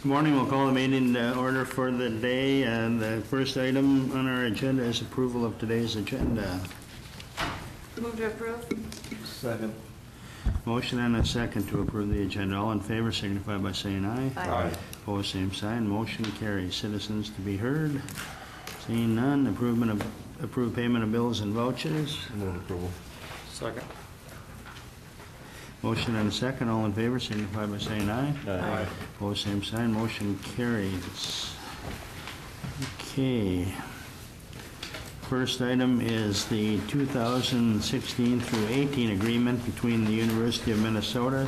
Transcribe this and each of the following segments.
Good morning. We'll call the meeting to order for the day. The first item on our agenda is approval of today's agenda. Move to approve. Second. Motion and a second to approve the agenda. All in favor signify by saying aye. Aye. Opposed, same sign. Motion carries. Citizens to be heard. Seeing none. Approved payment of bills and vouchers. Move approval. Second. Motion and a second. All in favor signify by saying aye. Aye. Opposed, same sign. Motion carries. Okay. First item is the 2016 through 18 agreement between the University of Minnesota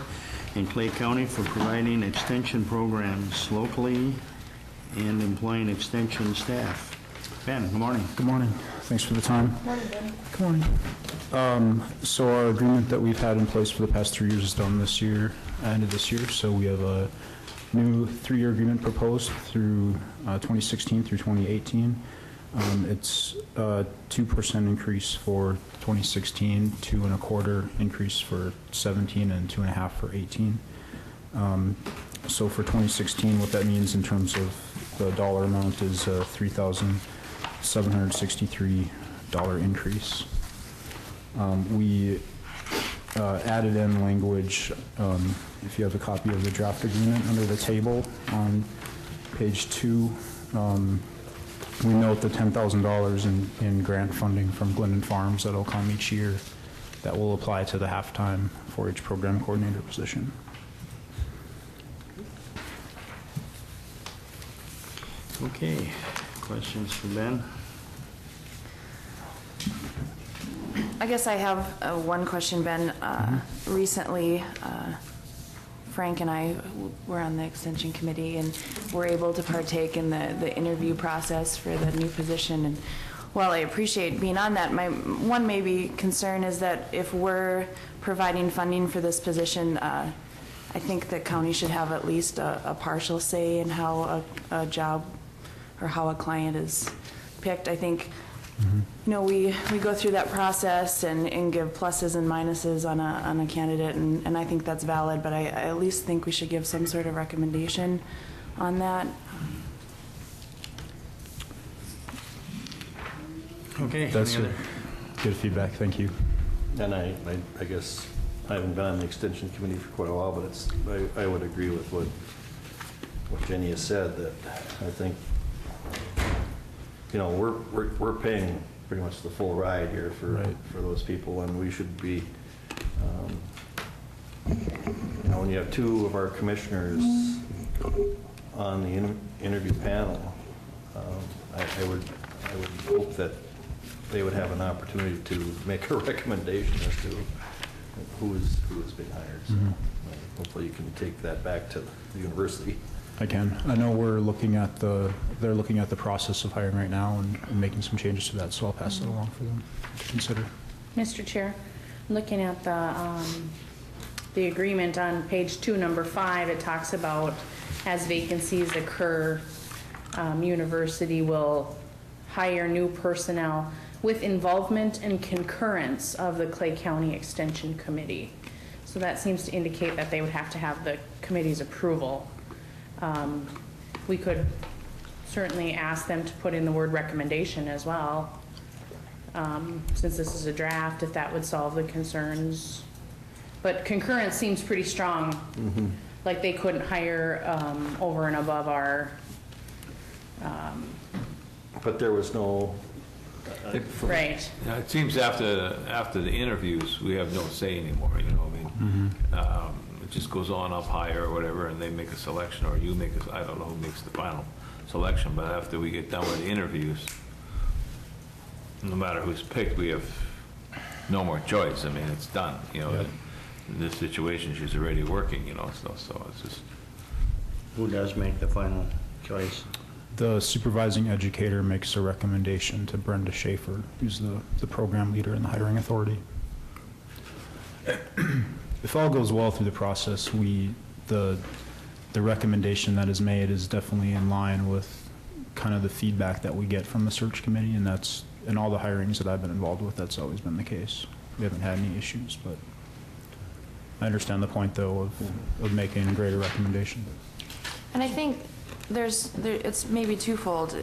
and Clay County for providing extension programs locally and employing extension staff. Ben, good morning. Good morning. Thanks for the time. Morning, Ben. Good morning. So our agreement that we've had in place for the past 3 years is done this year, end of this year. So we have a new 3-year agreement proposed through 2016 through 2018. It's a 2% increase for 2016, 2.25% increase for 17, and 2.5% for 18. So for 2016, what that means in terms of the dollar amount is a $3,763 increase. We added in language, if you have a copy of the draft agreement under the table on page 2, we note the $10,000 in grant funding from Glendon Farms that'll come each year that will apply to the half-time 4-H program coordinator position. Okay. Questions for Ben? I guess I have one question, Ben. Recently, Frank and I were on the extension committee and were able to partake in the interview process for the new position. And while I appreciate being on that, my one maybe concern is that if we're providing funding for this position, I think the county should have at least a partial say in how a job or how a client is picked. I think, you know, we go through that process and give pluses and minuses on a candidate, and I think that's valid, but I at least think we should give some sort of recommendation on that. Okay. That's good feedback. Thank you. And I guess I haven't been on the extension committee for quite a while, but I would agree with what Jenny has said, that I think, you know, we're paying pretty much the full ride here for those people, and we should be, you know, when you have 2 of our commissioners on the interview panel, I would hope that they would have an opportunity to make a recommendation as to who is being hired. So hopefully you can take that back to the university. I can. I know they're looking at the process of hiring right now and making some changes to that, so I'll pass it along for them to consider. Mr. Chair, looking at the agreement on page 2, number 5, it talks about as vacancies occur, university will hire new personnel with involvement and concurrence of the Clay County Extension Committee. So that seems to indicate that they would have to have the committee's approval. We could certainly ask them to put in the word recommendation as well, since this is a draft, if that would solve the concerns. But concurrence seems pretty strong. Like they couldn't hire over and above our... But there was no... right. Yeah, it seems after the interviews, we have no say anymore, you know, I mean, it just goes on up higher or whatever, and they make a selection, or you make I don't know who makes the final selection, but after we get done with the interviews, no matter who's picked, we have no more choice. I mean, it's done, you know. In this situation, she's already working, you know, so it's just... Who does make the final choice? The supervising educator makes a recommendation to Brenda Schaefer, who's the program leader in the hiring authority. If all goes well through the process, the recommendation that is made is definitely in line with kind of the feedback that we get from the search committee, and that's in all the hirings that I've been involved with, that's always been the case. We haven't had any issues, but I understand the point, though, of making a greater recommendation. And I think it's maybe twofold.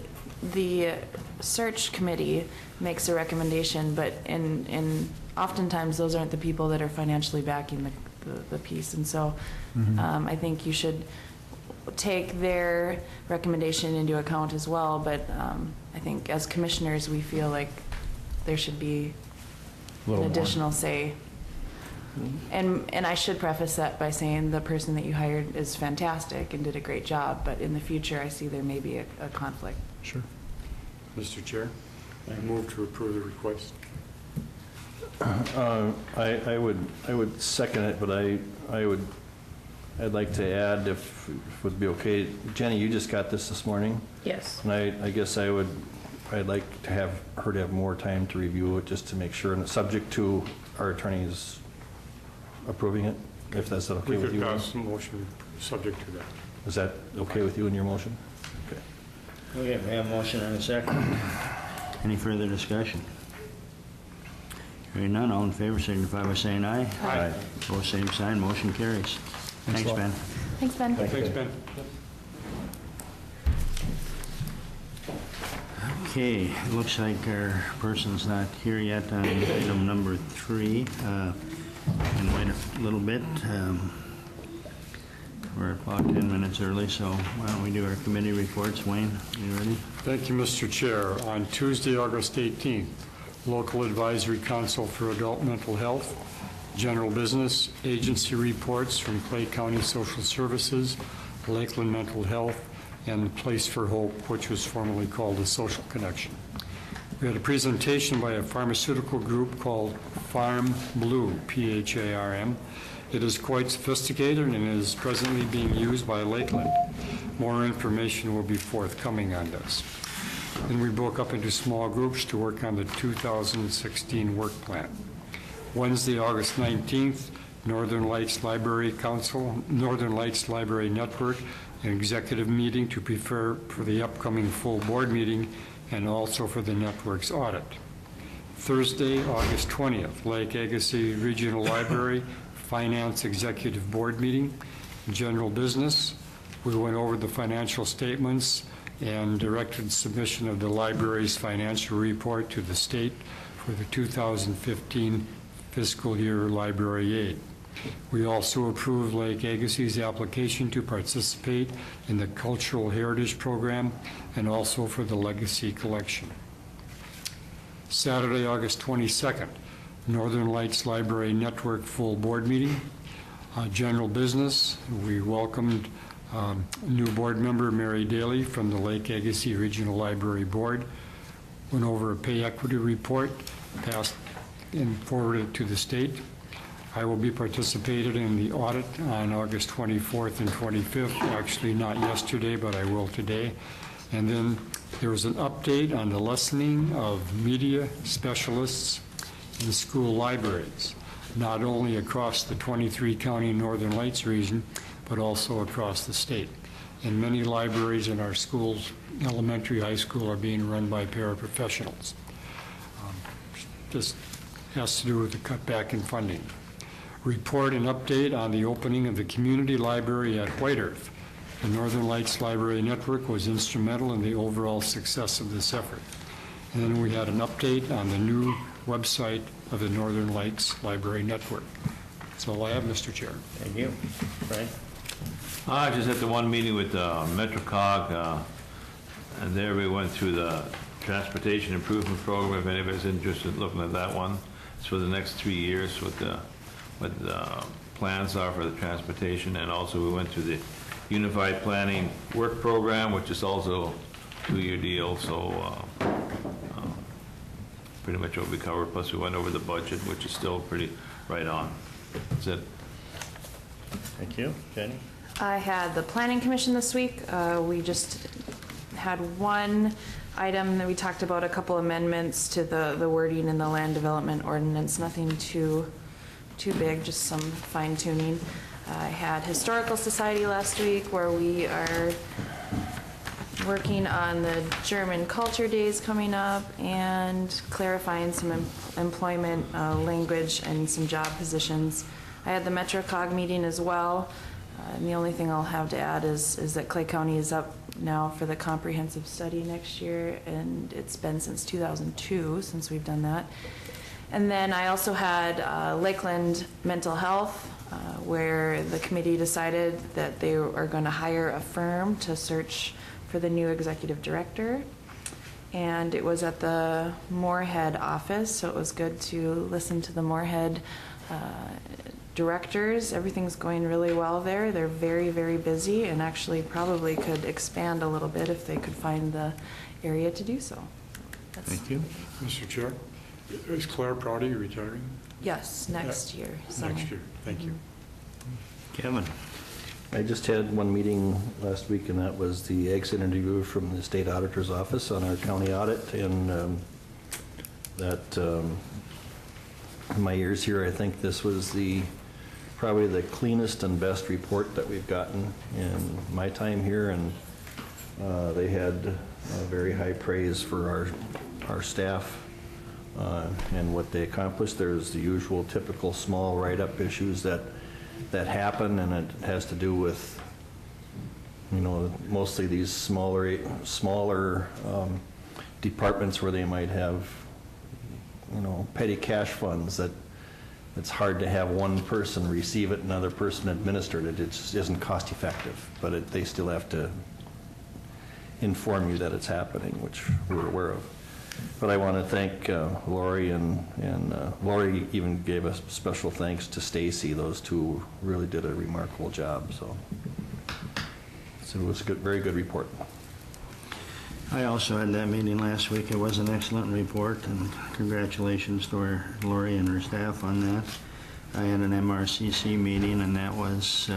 The search committee makes a recommendation, but oftentimes those aren't the people that are financially backing the piece. And so I think you should take their recommendation into account as well. But I think as commissioners, we feel like there should be an additional say. And I should preface that by saying the person that you hired is fantastic and did a great job, but in the future, I see there may be a conflict. Sure. Mr. Chair, I move to approve the request. I would second it, but I'd like to add, if it would be okay, Jenny, you just got this morning, Yes. and I guess I'd like to have her to have more time to review it, just to make sure, and it's subject to our attorneys approving it, if that's okay We with could you. pass a motion subject to that. Is that okay with you in your motion? Okay. Okay, we have a motion and a second. Any further discussion? Hearing none, all in favor signify by saying aye. Aye. Opposed, same sign, motion carries. Thanks a lot. Ben. Thanks, Ben. Thanks, Ben. Okay, it looks like our person's not here yet on item number 3. And wait a little bit. We're about 10 minutes early, so why don't we do our committee reports? Wayne, you ready? Thank you, Mr. Chair. On Tuesday, August 18th, Local Advisory Council for Adult Mental Health, general business, agency reports from Clay County Social Services, Lakeland Mental Health, and Place for Hope, which was formerly called the Social Connection. We had a presentation by a pharmaceutical group called Farm Blue, PHARM. It is quite sophisticated and is presently being used by Lakeland. More information will be forthcoming on this. Then we broke up into small groups to work on the 2016 work plan. Wednesday, August 19th, Northern Lights Library Council, Northern Lights Library Network, an executive meeting to prepare for the upcoming full board meeting and also for the network's audit. Thursday, August 20th, Lake Agassiz Regional Library Finance Executive Board meeting. General business, we went over the financial statements and directed submission of the library's financial report to the state for the 2015 fiscal year library aid. We also approved Lake Agassiz's application to participate in the Cultural Heritage Program and also for the Legacy Collection. Saturday, August 22nd, Northern Lights Library Network full board meeting. General business, we welcomed new board member Mary Daly from the Lake Agassiz Regional Library Board. Went over a pay equity report, passed and forwarded to the state. I will be participating in the audit on August 24th and 25th, actually not yesterday, but I will today. And then there was an update on the lessening of media specialists in school libraries, not only across the 23-county Northern Lights region, but also across the state. And many libraries in our schools, elementary, high school, are being run by paraprofessionals. This has to do with the cutback in funding. Report and update on the opening of the community library at White Earth. The Northern Lights Library Network was instrumental in the overall success of this effort. And then we had an update on the new website of the Northern Lights Library Network. That's all I have, Mr. Chair. Thank you. Frank? I just had the one meeting with MetroCog, and there we went through the Transportation Improvement Program, if anybody's interested in looking at that one. It's for the next 3 years, what the plans are for the transportation, and also we went through the Unified Planning Work Program, which is also a 2-year deal, so pretty much what we covered, plus we went over the budget, which is still pretty right on. That's it. Thank you. Jenny? I had the Planning Commission this week. We just had one item that we talked about, a couple amendments to the wording in the land development ordinance, nothing too big, just some fine tuning. I had Historical Society last week where we are working on the German Culture Days coming up and clarifying some employment language and some job positions. I had the MetroCog meeting as well. And the only thing I'll have to add is that Clay County is up now for the comprehensive study next year, and it's been since 2002 since we've done that. And then I also had Lakeland Mental Health, where the committee decided that they are going to hire a firm to search for the new executive director. And it was at the Moorhead office, so it was good to listen to the Moorhead directors. Everything's going really well there. They're very, very busy, and actually probably could expand a little bit if they could find the area to do so. Thank you. Mr. Chair, is Claire Prouty retiring? Yes, next year. Summer. Next year, thank you. Kevin? I just had one meeting last week, and that was the exit interview from the state auditor's office on our county audit, and in my ears here, I think this was probably the cleanest and best report that we've gotten in my time here, and they had very high praise for our staff and what they accomplished. There's the usual typical small write-up issues that happen, and it has to do with, mostly these smaller departments where they might have, petty cash funds that it's hard to have one person receive it and another person administer it. It just isn't cost effective, but they still have to inform you that it's happening, which we're aware of. But I want to thank Lori, and Lori even gave a special thanks to Stacy. Those two really did a remarkable job. So it was a very good report. I also had that meeting last week. It was an excellent report, and congratulations to Lori and her staff on that. I had an MRCC meeting, and that was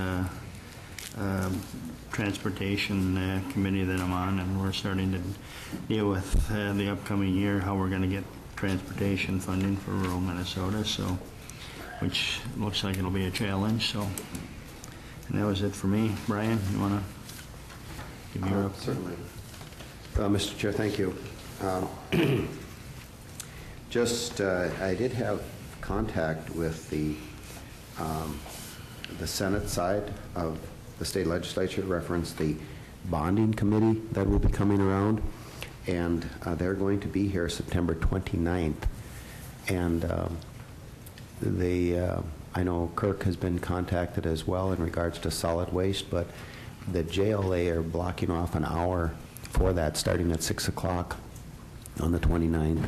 transportation committee that I'm on, and we're starting to deal with the upcoming year, how we're going to get transportation funding for rural Minnesota, so which looks like it'll be a challenge. So, and that was it for me. Brian, you want to give your update? Certainly. Mr. Chair, thank you. I did have contact with the Senate side of the state legislature, referenced the bonding committee that will be coming around, and they're going to be here September 29th. And I know Kirk has been contacted as well in regards to solid waste, but the JLA are blocking off an hour for that, starting at 6 o'clock on the 29th,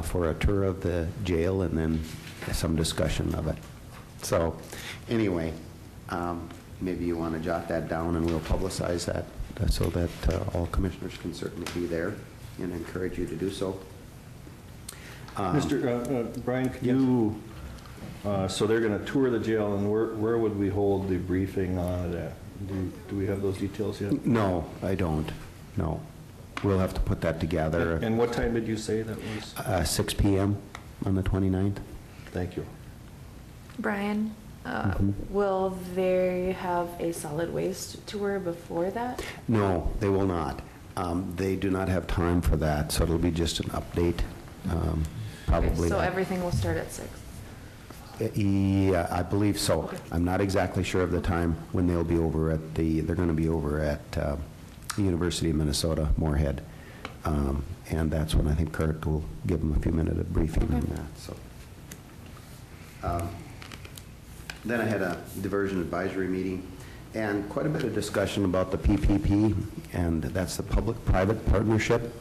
for a tour of the jail and then some discussion of it. So anyway, maybe you want to jot that down, and we'll publicize that so that all commissioners can certainly be there, and encourage you to do so. Brian, could you, so they're going to tour the jail, and where would we hold the briefing on it at? Do we have those details yet? No, I don't. No. We'll have to put that together. And what time did you say that was? 6 p.m. on the 29th. Thank you. Brian, will they have a solid waste tour before that? No, they will not. They do not have time for that, so it'll be just an update, probably. So everything will start at 6? Yeah, I believe so. Okay. I'm not exactly sure of the time when they'll be over at they're going to be over at the University of Minnesota, Moorhead. And that's when I think Kurt will give them a few minutes of briefing on that. So, then I had a diversion advisory meeting, and quite a bit of discussion about the PPP, and that's the public-private partnership.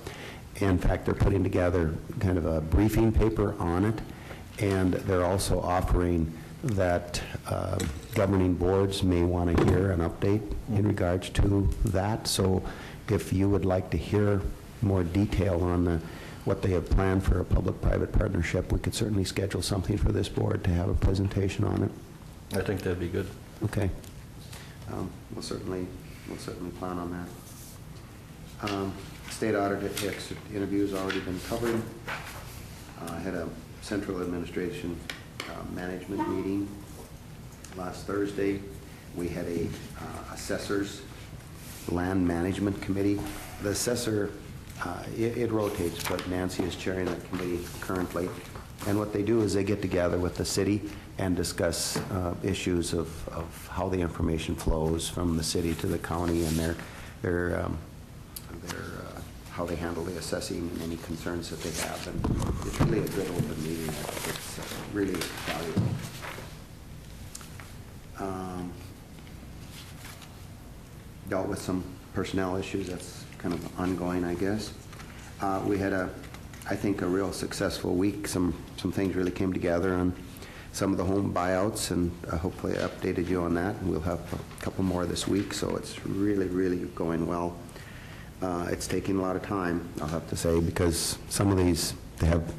In fact, they're putting together kind of a briefing paper on it, and they're also offering that governing boards may want to hear an update in regards to that. So if you would like to hear more detail on what they have planned for a public-private partnership, we could certainly schedule something for this board to have a presentation on it. I think that'd be good. Okay. We'll certainly plan on that. State auditor exit interview has already been covered. I had a central administration management meeting last Thursday. We had a assessors land management committee. The assessor, it rotates, but Nancy is chairing that committee currently, And what they do is they get together with the city and discuss issues of how the information flows from the city to the county and their how they handle the assessing and any concerns that they have. And it's really a good open meeting. It's really valuable. Dealt with some personnel issues. That's kind of ongoing, I guess. We had I think, a real successful week. Some things really came together on some of the home buyouts, and hopefully I updated you on that. And we'll have a couple more this week, so it's really, really going well. It's taking a lot of time, I'll have to say, because some of these, they have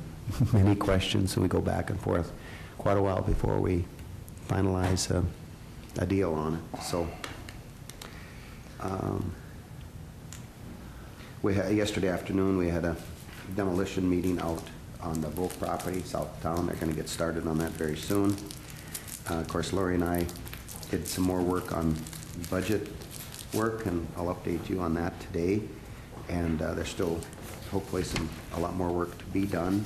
many questions, and we go back and forth quite a while before we finalize a deal on it. So yesterday afternoon, we had a demolition meeting out on the Volk property, south of town. They're going to get started on that very soon. Of course, Lori and I did some more work on budget work, and I'll update you on that today. And there's still hopefully a lot more work to be done.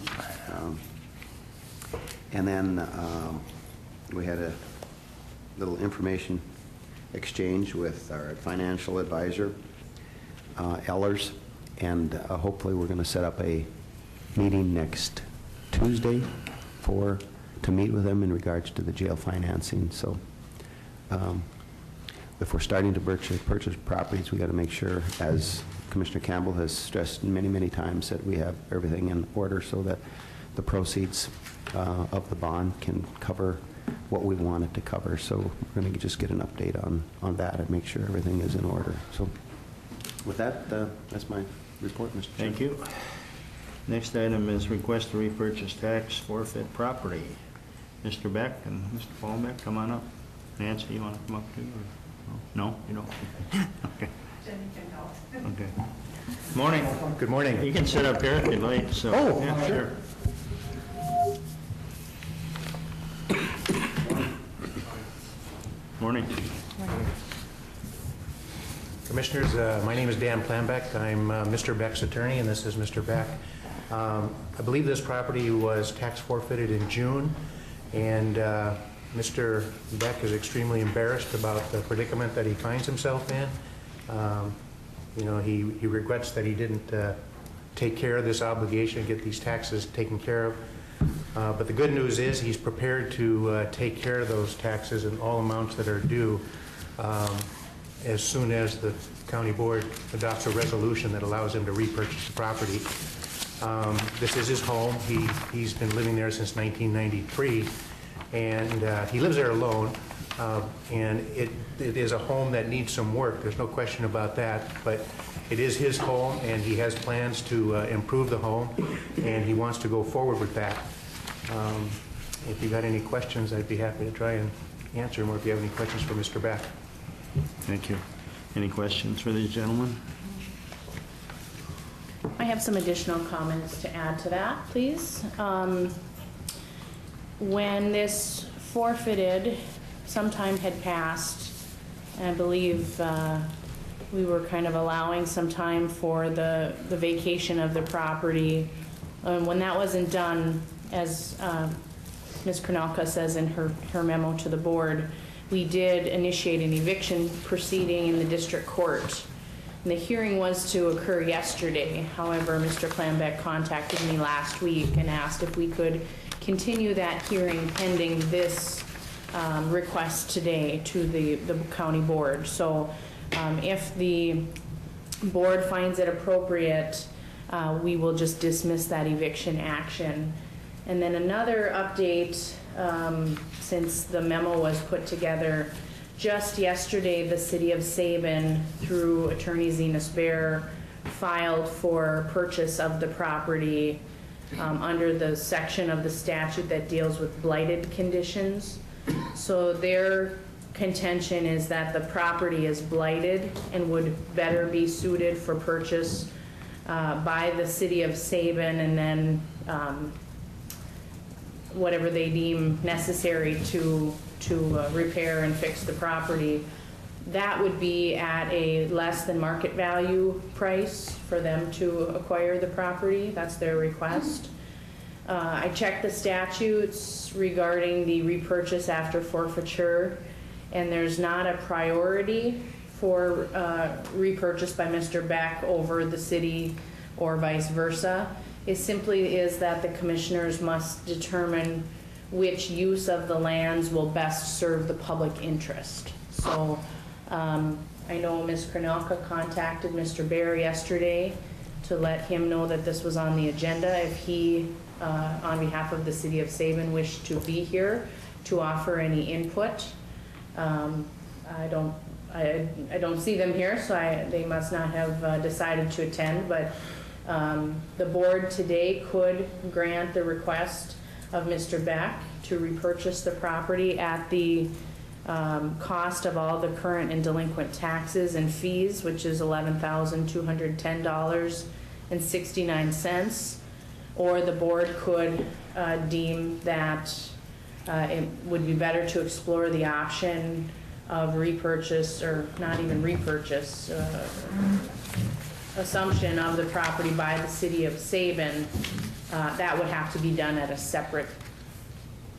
And then we had a little information exchange with our financial advisor, Ellers, and hopefully we're going to set up a meeting next Tuesday to meet with them in regards to the jail financing. So if we're starting to purchase properties, we got to make sure, as Commissioner Campbell has stressed many, many times, that we have everything in order so that the proceeds of the bond can cover what we want it to cover. So we're going to just get an update on that and make sure everything is in order. So with that, that's my report, Mr. Chairman. Thank you. Next item is request to repurchase tax forfeit property. Mr. Beck and Mr. Fallbeck, come on up. Nancy, you want to come up too? Or no, you don't? Okay. Okay. Morning. Good morning. You can sit up here if you'd like. So. Oh, yeah, sure. Morning. Commissioners, my name is Dan Planbeck. I'm Mr. Beck's attorney, and this is Mr. Beck. I believe this property was tax forfeited in June, and Mr. Beck is extremely embarrassed about the predicament that he finds himself in. You know, he regrets that he didn't take care of this obligation, get these taxes taken care of. But the good news is he's prepared to take care of those taxes and all amounts that are due as soon as the county board adopts a resolution that allows him to repurchase the property. This is his home. He's been living there since 1993, and he lives there alone. And it is a home that needs some work. There's no question about that. But it is his home, and he has plans to improve the home, and he wants to go forward with that. If you got any questions, I'd be happy to try and answer them, or if you have any questions for Mr. Beck. Thank you. Any questions for these gentlemen? I have some additional comments to add to that, please. When this forfeited, some time had passed, and I believe we were kind of allowing some time for the vacation of the property. When that wasn't done, as Ms. Kronalka says in her memo to the board, we did initiate an eviction proceeding in the district court. And the hearing was to occur yesterday. However, Mr. Planbeck contacted me last week and asked if we could continue that hearing pending this request today to the county board. So if the board finds it appropriate, we will just dismiss that eviction action. And then another update, since the memo was put together, just yesterday the city of Sabin, through attorney Zenas Bear, filed for purchase of the property under the section of the statute that deals with blighted conditions. So their contention is that the property is blighted and would better be suited for purchase by the city of Sabin, and then whatever they deem necessary to repair and fix the property. That would be at a less than market value price for them to acquire the property. That's their request. I checked the statutes regarding the repurchase after forfeiture, and there's not a priority for repurchase by Mr. Beck over the city or vice versa. It simply is that the commissioners must determine which use of the lands will best serve the public interest. So I know Ms. Kronelka contacted Mr. Bear yesterday to let him know that this was on the agenda. If he, on behalf of the city of Sabin, wished to be here to offer any input. I don't see them here, so they must not have decided to attend, but the board today could grant the request of Mr. Beck to repurchase the property at the cost of all the current and delinquent taxes and fees, which is $11,210.69, or the board could deem that it would be better to explore the option of repurchase, or not even repurchase, assumption of the property by the city of Sabin. That would have to be done at a separate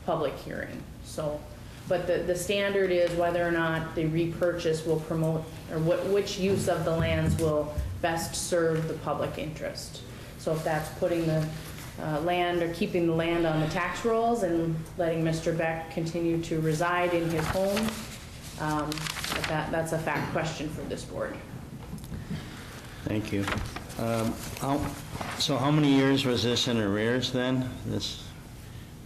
public hearing. So, but the standard is whether or not the repurchase will promote, or which use of the lands will best serve the public interest. So if that's putting the land, or keeping the land on the tax rolls and letting Mr. Beck continue to reside in his home, but that's a fact question for this board. Thank you. So how many years was this in arrears then? This,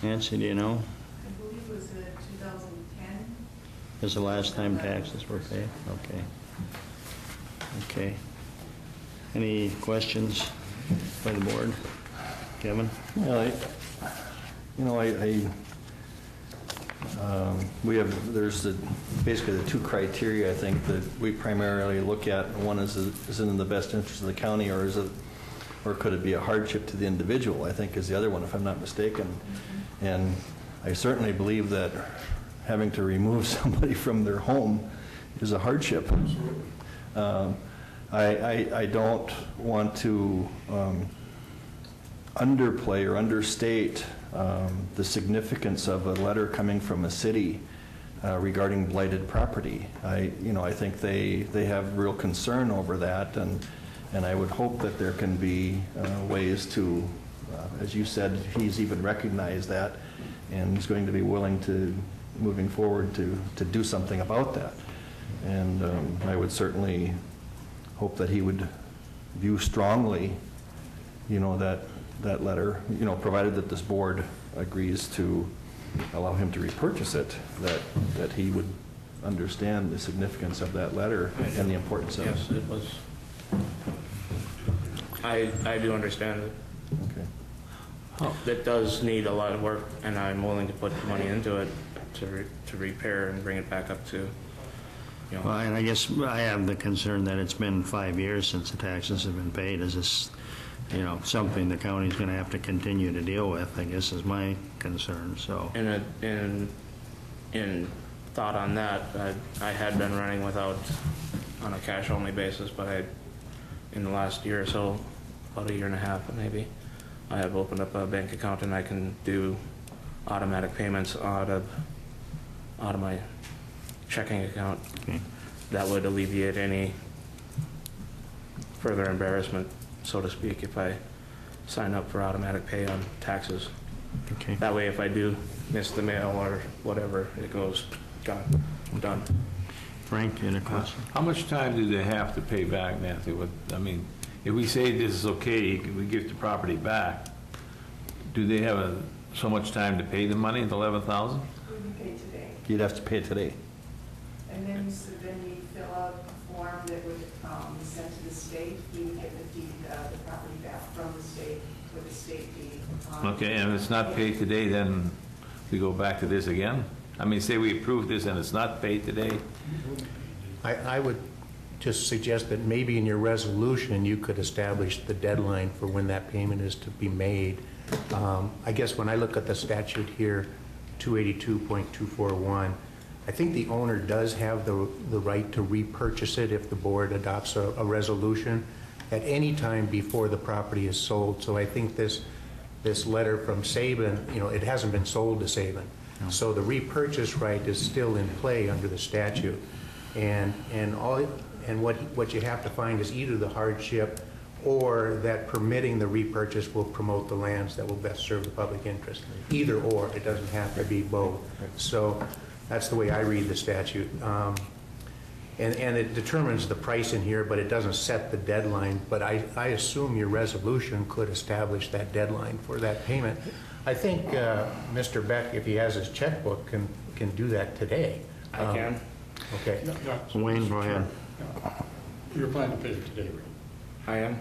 Nancy, do you know? I believe it was 2010. Was the last time taxes were paid? Okay. Okay. Any questions by the board? Kevin? Well, there's basically the two criteria, I think, that we primarily look at. One is it in the best interest of the county, or could it be a hardship to the individual, I think is the other one, if I'm not mistaken. And I certainly believe that having to remove somebody from their home is a hardship. I don't want to underplay or understate the significance of a letter coming from a city regarding blighted property. I think they have real concern over that, and I would hope that there can be ways to, as you said, he's even recognized that, and he's going to be willing to, moving forward, to do something about that. And I would certainly hope that he would view strongly, that letter, provided that this board agrees to allow him to repurchase it, that he would understand the significance of that letter and the importance of it. Yes, it was. I do understand it. Okay. It does need a lot of work, and I'm willing to put money into it to repair and bring it back up to, Well, and I guess I have the concern that it's been 5 years since the taxes have been paid. Is this, something the county's going to have to continue to deal with, I guess, is my concern, so. in thought on that, I had been running without, on a cash-only basis, but in the last year or so, about a year and a half maybe, I have opened up a bank account, and I can do automatic payments out of my checking account. Okay. That would alleviate any further embarrassment, so to speak, if I sign up for automatic pay on taxes. Okay. That way, if I do miss the mail or whatever, it goes, gone, done. Frank, you had a question? How much time do they have to pay back, Nancy? If we say this is okay, we give the property back, do they have so much time to pay the money, the $11,000? Would be paid today. You'd have to pay it today. And then you fill out a form that would be sent to the state. You would get the property back from the state with the state deed. Okay, and if it's not paid today, then we go back to this again? Say we approve this and it's not paid today? I would just suggest that maybe in your resolution, you could establish the deadline for when that payment is to be made. I guess when I look at the statute here, 282.241, I think the owner does have the right to repurchase it if the board adopts a resolution at any time before the property is sold. So I think this this letter from Saban, it hasn't been sold to Saban. So the repurchase right is still in play under the statute. And what you have to find is either the hardship or that permitting the repurchase will promote the lands that will best serve the public interest. Either or, it doesn't have to be both. So that's the way I read the statute. And it determines the price in here, but it doesn't set the deadline. But I assume your resolution could establish that deadline for that payment. I think Mr. Beck, if he has his checkbook, can do that today. I can. Okay. Wayne, go ahead. You're planning to pay it today, right? I am.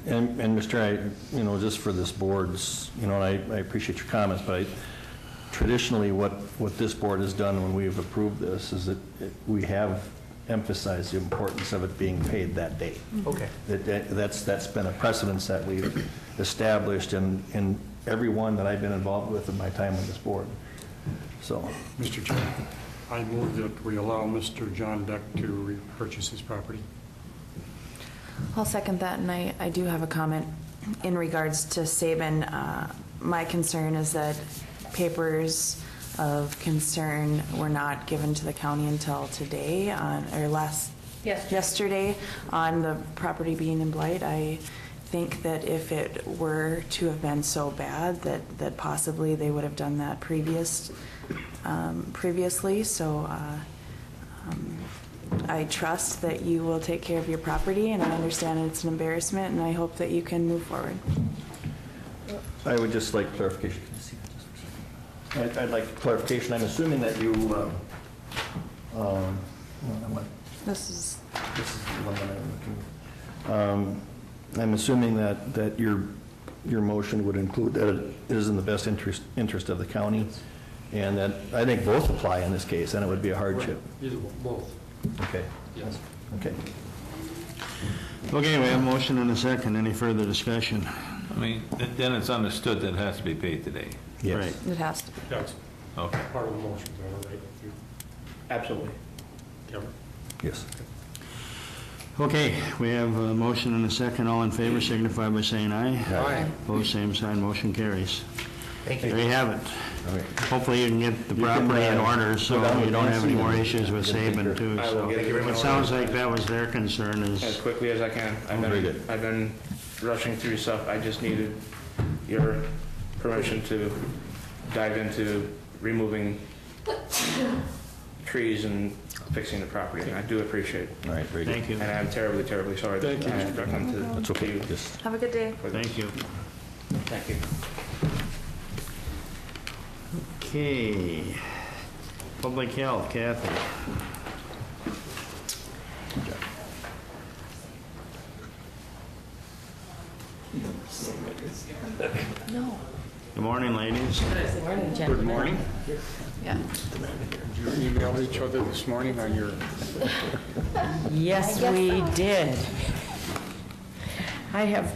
And Mr. just for this board's, and I appreciate your comments, but traditionally what this board has done when we've approved this is that we have emphasized the importance of it being paid that day. Okay. That's been a precedence that we've established in every one that I've been involved with in my time on this board. So, Mr. Chairman, I move that we allow Mr. John Beck to repurchase his property. I'll second that, and I do have a comment in regards to Saban. My concern is that papers of concern were not given to the county until today, yesterday, on the property being in blight. I think that if it were to have been so bad, that possibly they would have done that previously. So I trust that you will take care of your property, and I understand it's an embarrassment, and I hope that you can move forward. I would just like clarification. I'd like clarification. I'm assuming that you, This is the one that I'm looking. I'm assuming that your motion would include that it is in the best interest of the county, and that I think both apply in this case, and it would be a hardship. Either one, both. Okay. Yes. Okay. Okay, we have a motion and a second. Any further discussion? I mean, then it's understood that it has to be paid today. Yes. Right. It has to be. That's Okay. part of the motion, is that all right? Absolutely. Kevin? Yes. Okay, we have a motion and a second. All in favor signify by saying aye. Aye. Opposed, same sign. Motion carries. Thank There you. you have it. All right. Hopefully you can get the You can, property in order so go down you with don't have any Nancy more and issues with get it taken Saban care too. I will So get it it sounds like that was their concern As is, quickly as I can. Very good. I've been rushing through stuff. I just needed your permission to dive into removing trees and fixing the property, and I do appreciate it. All right, very good. thank you. And I'm terribly, terribly sorry that Thank you, I have to come to That's to okay. you. Just Have a good day. for this. Thank you. Thank you. Okay. Public Health, Kathy. No. Good morning, ladies. Good morning. Yeah. Did you email each other this morning on your, Yes, we did. I have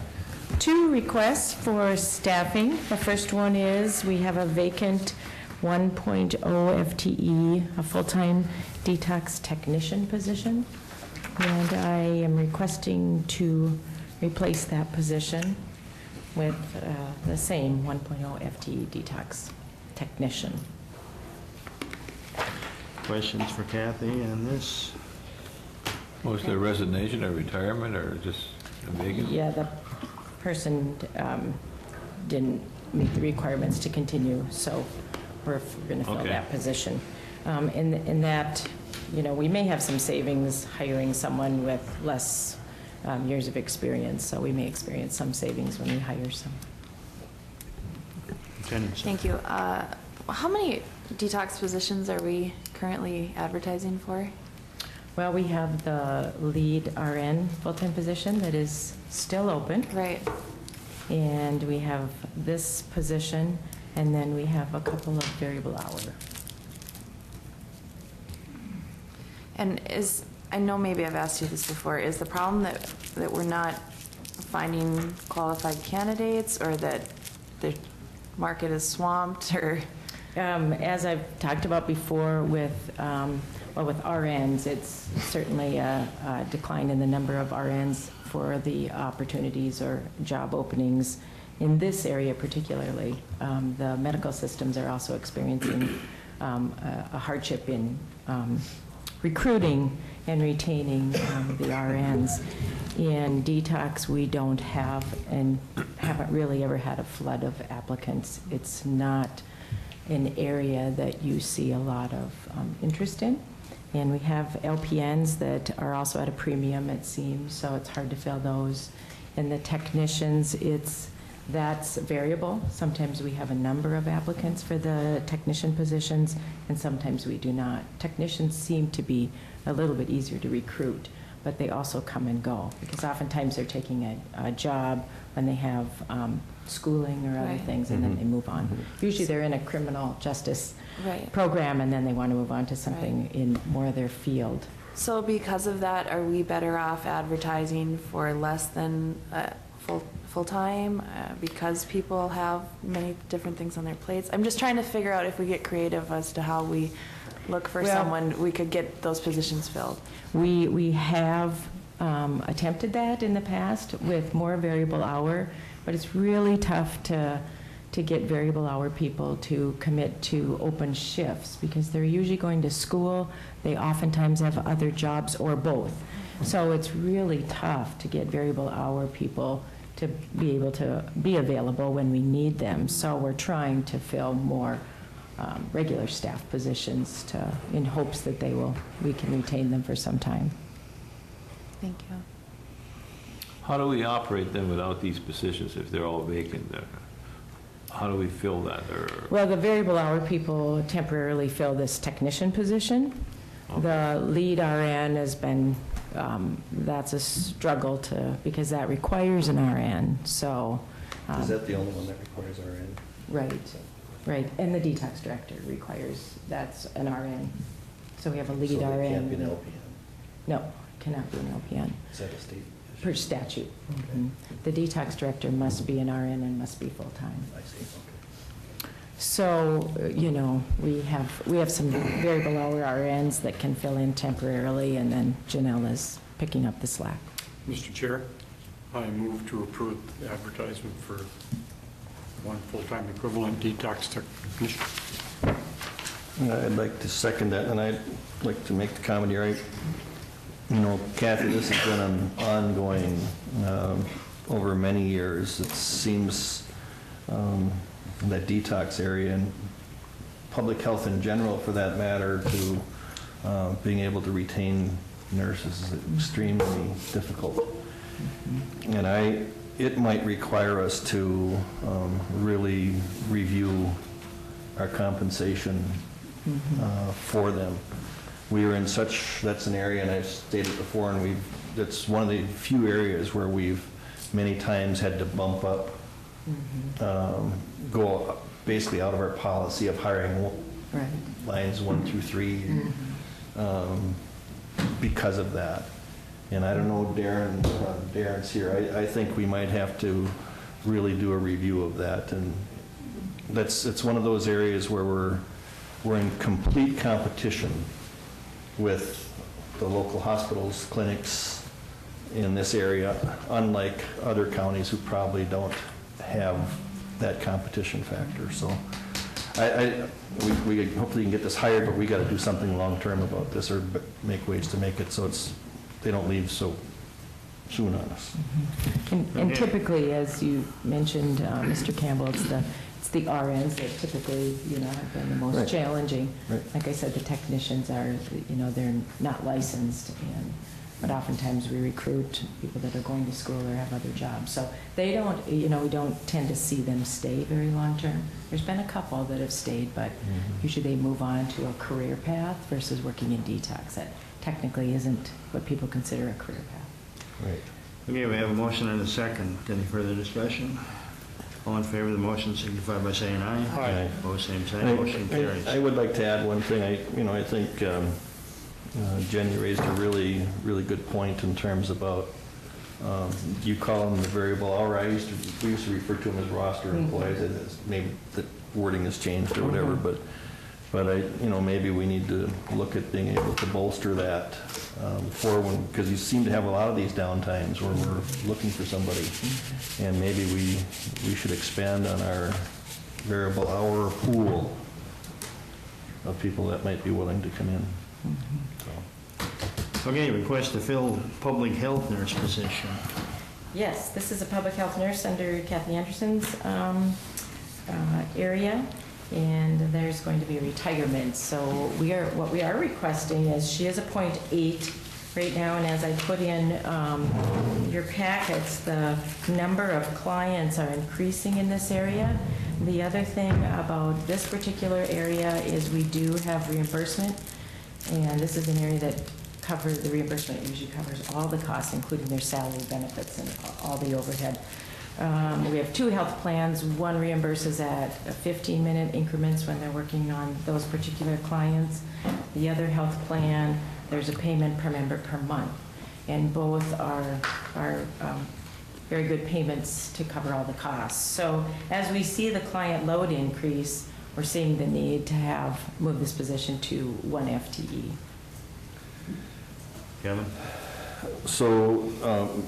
two requests for staffing. The first one is we have a vacant 1.0 FTE, a full-time detox technician position, and I am requesting to replace that position with the same 1.0 FTE detox technician. Questions for Kathy on this? Was there resignation or retirement or just a vacancy? Yeah, the person didn't meet the requirements to continue, so we're going to fill Okay. that position. In that, we may have some savings hiring someone with less years of experience, so we may experience some savings when we hire some. Thank you. How many detox positions are we currently advertising for? Well, we have the lead RN full-time position that is still open, Right. and we have this position, and then we have a couple of variable hour. And I know maybe I've asked you this before, is the problem that we're not finding qualified candidates, or that the market is swamped, or? As I've talked about before with RNs, it's certainly a decline in the number of RNs for the opportunities or job openings, in this area particularly, the medical systems are also experiencing a hardship in recruiting and retaining the RNs. In detox, we don't have and haven't really ever had a flood of applicants. It's not an area that you see a lot of interest in. And we have LPNs that are also at a premium, it seems, so it's hard to fill those. And the technicians, that's variable. Sometimes we have a number of applicants for the technician positions, and sometimes we do not. Technicians seem to be a little bit easier to recruit, but they also come and go, because oftentimes they're taking a job when they have schooling or other Right. things, and then they move on. Usually they're in a criminal justice Right. program, and then they want to move on to something in more of their field. So because of that, are we better off advertising for less than full-time because people have many different things on their plates? I'm just trying to figure out if we get creative as to how we look for Well- someone, we could get those positions filled. We have attempted that in the past with more variable hour, but it's really tough to get variable hour people to commit to open shifts, because they're usually going to school, they oftentimes have other jobs or both. So it's really tough to get variable hour people to be able to be available when we need them. So we're trying to fill more regular staff positions in hopes that we can retain them for some time. Thank you. How do we operate then without these positions if they're all vacant? How do we fill that? Well, the variable hour people temporarily fill this technician position. The lead RN has been, that's a struggle because that requires an RN, so. Is that the only one that requires RN? Right, and the detox director that's an RN. So we have a lead RN. So they can't be an LPN? No, cannot be an LPN. Is that a state issue? Per statute. Mhm. The detox director must be an RN and must be full-time. I see, okay. So, we have some variable hour RNs that can fill in temporarily, and then Janelle is picking up the slack. Mr. Chair, I move to approve the advertisement for one full-time equivalent detox technician. I'd like to second that, and I'd like to make the comment here. Kathy, this has been an ongoing, over many years. It seems that detox area and public health in general, for that matter, to being able to retain nurses is extremely difficult. And it might require us to really review our compensation for them. We are in that's an area, and I've stated before, and that's one of the few areas where we've many times had to bump up, go basically out of our policy of hiring lines 1 through 3 because of that. And I don't know, Darren's here. I think we might have to really do a review of that, and it's one of those areas where we're in complete competition with the local hospitals, clinics in this area, unlike other counties who probably don't have that competition factor. So we hopefully can get this hired, but we got to do something long-term about this, or make ways to make it so they don't leave so soon on us. And typically, as you mentioned, Mr. Campbell, it's the RNs that typically, have been the most challenging. Right. Like I said, the technicians are, they're not licensed, but oftentimes we recruit people that are going to school or have other jobs. So they don't, we don't tend to see them stay very long-term. There's been a couple that have stayed, but usually they move on to a career path versus working in detox. That technically isn't what people consider a career path. Right. Okay, we have a motion and a second. Any further discussion? All in favor of the motion signify by saying aye. Aye. Opposed, same sign. Motion carries. I would like to add one thing. I think Jenny raised a really, really good point in terms about, you call them the variable hour. We used to refer to them as roster employees. Maybe the wording has changed or whatever, but But maybe we need to look at being able to bolster that because you seem to have a lot of these downtimes where we're looking for somebody. And maybe we should expand on our variable hour pool of people that might be willing to come in. So. Okay, request to fill public health nurse position. Yes, this is a public health nurse under Kathy Anderson's area, and there's going to be retirement. So what we are requesting is, she is a .8 right now, and as I put in your packets, the number of clients are increasing in this area. The other thing about this particular area is we do have reimbursement, and this is an area that the reimbursement usually covers all the costs, including their salary, benefits, and all the overhead. We have 2 health plans. One reimburses at 15-minute increments when they're working on those particular clients. The other health plan, there's a payment per member per month. And both are very good payments to cover all the costs. So as we see the client load increase, we're seeing the need to move this position to 1 FTE. Kevin? So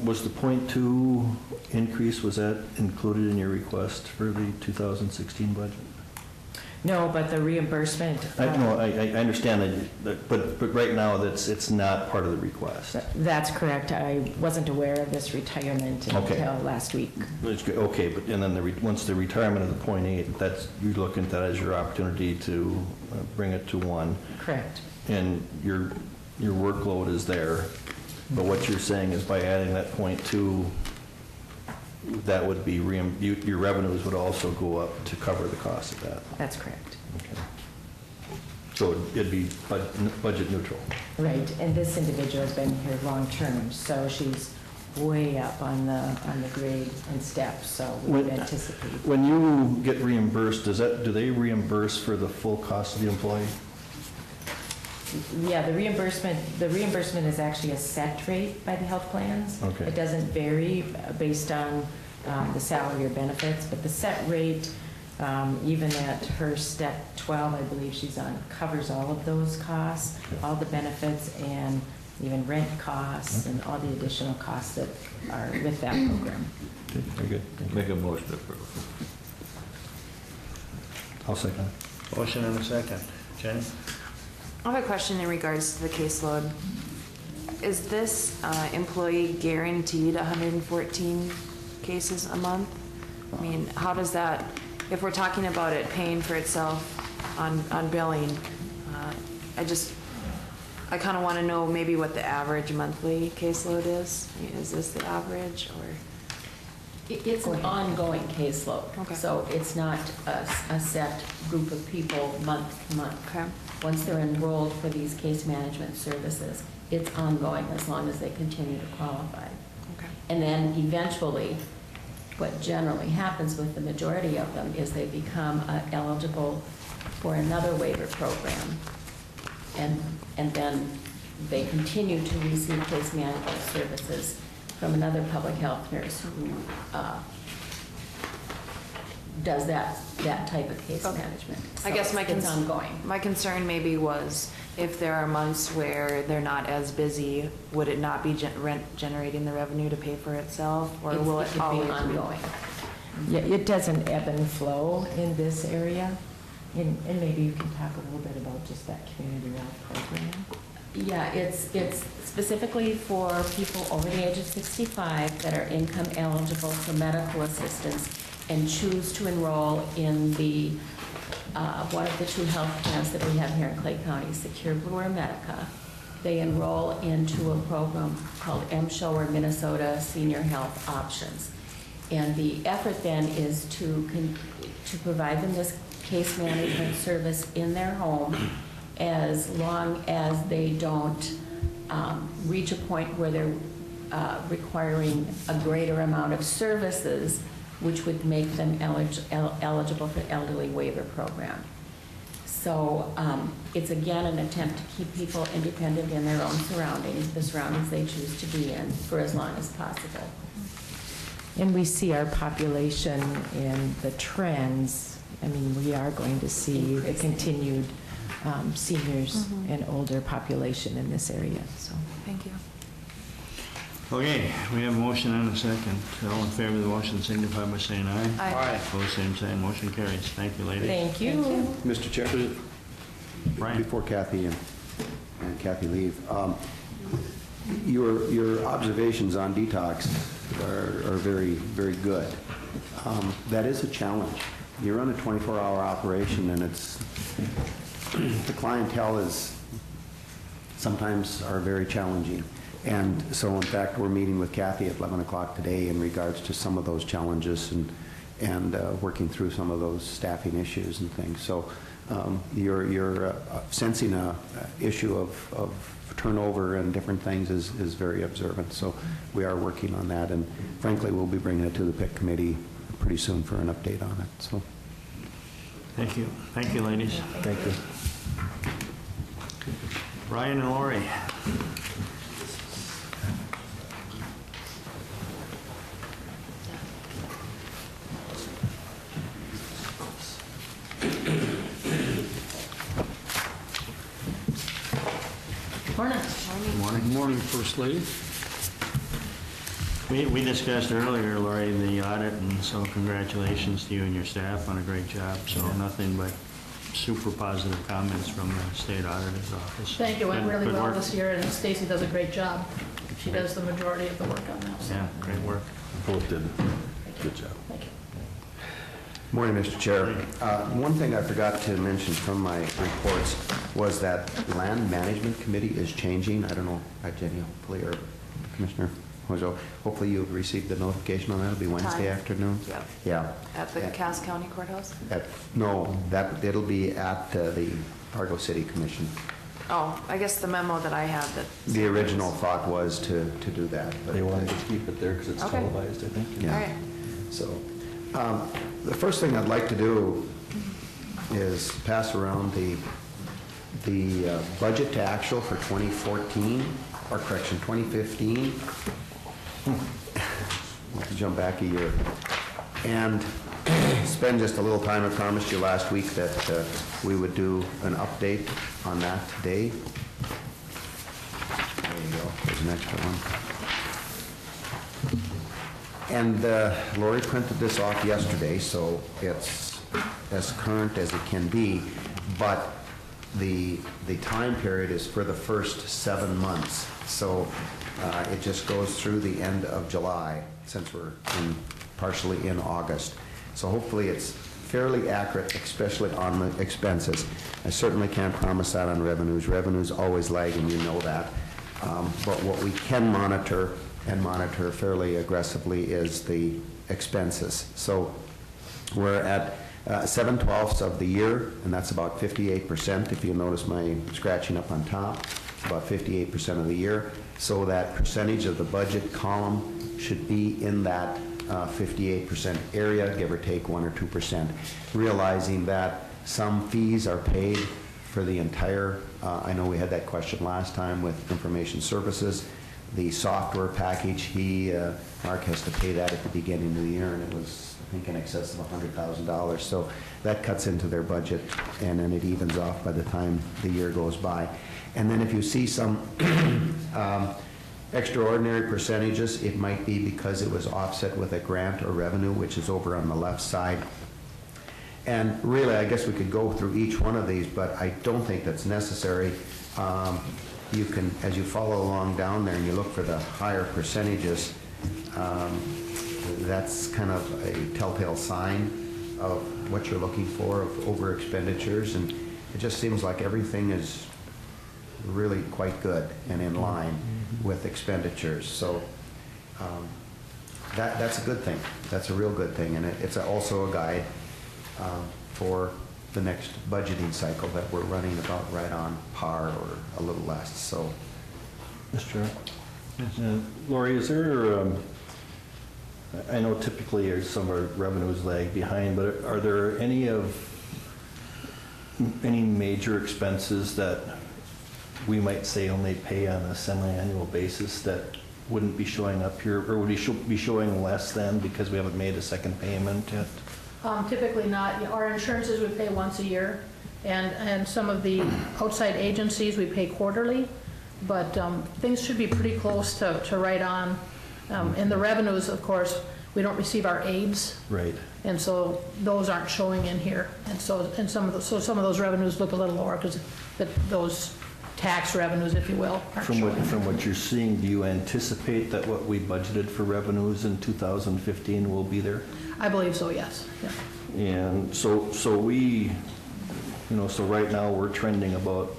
was the .2 increase, was that included in your request for the 2016 budget? No, but the reimbursement. I understand that, but right now it's not part of the request. That's correct. I wasn't aware of this retirement until last week. Okay, but and then once the retirement of the .8, you're looking at that as your opportunity to bring it to 1. Correct. And your workload is there, but what you're saying is by adding that .2, that would be your revenues would also go up to cover the cost of that. That's correct. Okay. So it'd be budget neutral. Right, and this individual has been here long-term, so she's way up on the grade and steps, so we would anticipate. When you get reimbursed, do they reimburse for the full cost of the employee? Yeah, the reimbursement is actually a set rate by the health plans. Okay. It doesn't vary based on the salary or benefits, but the set rate, even at her step 12, I believe she's on, covers all of those costs, all the benefits, and even rent costs and all the additional costs that are with that program. Okay, very good. Make a motion to approve. I'll second. Motion and a second. Jenny? I have a question in regards to the caseload. Is this employee guaranteed 114 cases a month? I mean, how does that, if we're talking about it paying for itself on billing, I kind of want to know maybe what the average monthly caseload is. I mean, is this the average, or? It's an ongoing caseload. Okay. So it's not a set group of people month to month. Okay. Once they're enrolled for these case management services, it's ongoing as long as they continue to qualify. Okay. And then eventually, what generally happens with the majority of them is they become eligible for another waiver program. And then they continue to receive case management services from another public health nurse who does that type of case management. So I guess it's ongoing. My concern maybe was if there are months where they're not as busy, would it not be generating the revenue to pay for itself, or will it always be ongoing? Yeah, it doesn't ebb and flow in this area. And maybe you can talk a little bit about just that community health program. Yeah, it's specifically for people over the age of 65 that are income eligible for medical assistance and choose to enroll in the one of the 2 health plans that we have here in Clay County, Secure Blue or Medica. They enroll into a program called MSHO, or Minnesota Senior Health Options. And the effort then is to provide them this case management service in their home as long as they don't reach a point where they're requiring a greater amount of services, which would make them eligible for the elderly waiver program. So it's again an attempt to keep people independent in their own surroundings, the surroundings they choose to be in, for as long as possible. And we see our population in the trends. I mean, we are going to see the continued seniors Mhm. and older population in this area, so. Thank you. Okay, we have a motion and a second. All in favor of the motion signify by saying aye. Aye. Opposed, same sign. Motion carries. Thank you, ladies. Thank you. Mr. Chair, Brian. before Kathy and Kathy leave, your observations on detox are very, very good. That is a challenge. You run a 24-hour operation, and it's, the clientele is, sometimes are very challenging. And so, in fact, we're meeting with Kathy at 11 o'clock today in regards to some of those challenges and working through some of those staffing issues and things. So you're sensing a issue of turnover and different things is very observant. So we are working on that, and frankly, we'll be bringing it to the PIC committee pretty soon for an update on it. So Thank you. Thank you, ladies. thank you. Brian and Lori. Morning. Morning. Morning, First Lady. We discussed earlier, Lori, the audit, and so congratulations to you and your staff on a great job. So nothing but super positive comments from the state auditor's office. Thank you, went Good- really good well work. this year, and Stacy does a great job. She does the majority of the work on that, so, Yeah, great work. Both did. Good job. thank you. Morning, Mr. Chair. One thing I forgot to mention from my reports was that Land Management Committee is changing. I don't know, Jenny, hopefully, or Commissioner Hojo, hopefully you've received the notification on that. It'll be Wednesday Time. afternoon? Yep. Yeah. At the Cass County Courthouse? No, it'll be at the Fargo City Commission. Oh, I guess the memo that I have that. The original thought was to do that. but- They wanted to keep it there because it's Okay. televised, I think. Yeah. All right. So, the first thing I'd like to do is pass around the budget to actual for 2014, or correction, 2015. We'll have to jump back a year. And spend just a little time. I promised you last week that we would do an update on that today. There you go, there's an extra one. And Lori printed this off yesterday, so it's as current as it can be, but the time period is for the first 7 months. So it just goes through the end of July, since we're partially in August. So hopefully it's fairly accurate, especially on the expenses. I certainly can't promise that on revenues. Revenues always lag, and you know that. But what we can monitor, and monitor fairly aggressively, is the expenses. So we're at 7/12 of the year, and that's about 58%. If you notice my scratching up on top, it's about 58% of the year. So that percentage of the budget column should be in that 58% area, give or take 1 or 2%, realizing that some fees are paid for the entire, I know we had that question last time with information services. The software package, Mark has to pay that at the beginning of the year, and it was, I think, in excess of $100,000. So that cuts into their budget, and then it evens off by the time the year goes by. And then if you see some extraordinary percentages, it might be because it was offset with a grant or revenue, which is over on the left side. And really, I guess we could go through each one of these, but I don't think that's necessary. You can, as you follow along down there and you look for the higher percentages, that's kind of a telltale sign of what you're looking for, of over expenditures, and it just seems like everything is really quite good and in line with expenditures. So that's a good thing. That's a real good thing, and it's also a guide for the next budgeting cycle that we're running about right on par or a little less. So, Mr. Chair? Lori, is there, I know typically some of our revenues lag behind, but are there any major expenses that we might say only pay on a semi-annual basis that wouldn't be showing up here, or would be showing less than because we haven't made a second payment yet? Typically not. Our insurances we pay once a year, And some of the outside agencies, we pay quarterly, but things should be pretty close to right on. In the revenues, of course, we don't receive our aids. Right. And so those aren't showing in here. And so, some of those revenues look a little lower because those tax revenues, if you will, aren't showing. From what you're seeing, do you anticipate that what we budgeted for revenues in 2015 will be there? I believe so, yes. Yeah. And so we, so right now we're trending about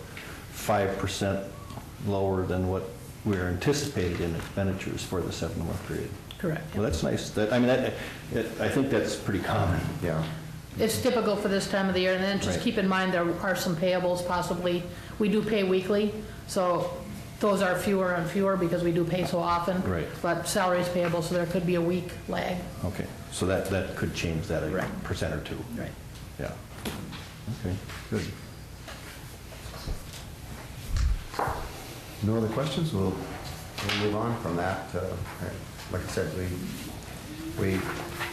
5% lower than what we're anticipated in expenditures for the 7-month period. Correct. Well, that's nice. I think that's pretty common. Yeah. It's typical for this time of the year, and then just Right. keep in mind there are some payables possibly. We do pay weekly, so those are fewer and fewer because we do pay so often. Right. But salaries payable, so there could be a week lag. Okay, so that could change that a Right. percent or two. Right. Yeah. Okay, good. No other questions? We'll move on from that. Like I said, we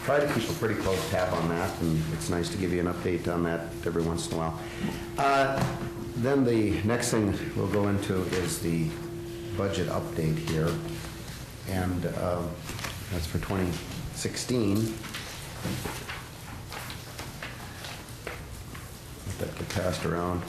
try to keep a pretty close tab on that, and it's nice to give you an update on that every once in a while. Then the next thing we'll go into is the budget update here, and that's for 2016. Let that get passed around.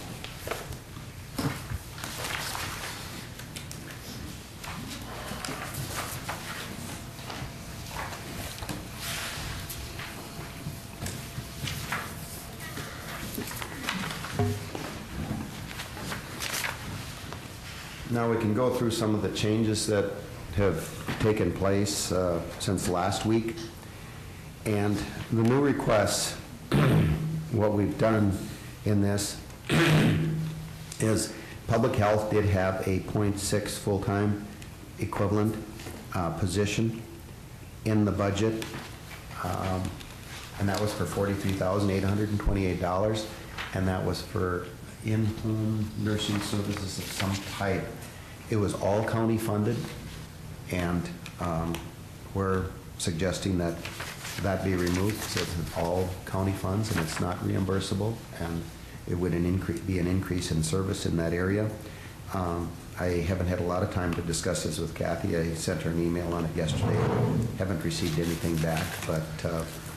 Now we can go through some of the changes that have taken place since last week. And the new requests, what we've done in this is Public Health did have a .6 full-time equivalent position in the budget, and that was for $43,828, and that was for in-home nursing services of some type. It was all county funded, and we're suggesting that that be removed because it's all county funds and it's not reimbursable, and it would be an increase in service in that area. I haven't had a lot of time to discuss this with Kathy. I sent her an email on it yesterday. Haven't received anything back, but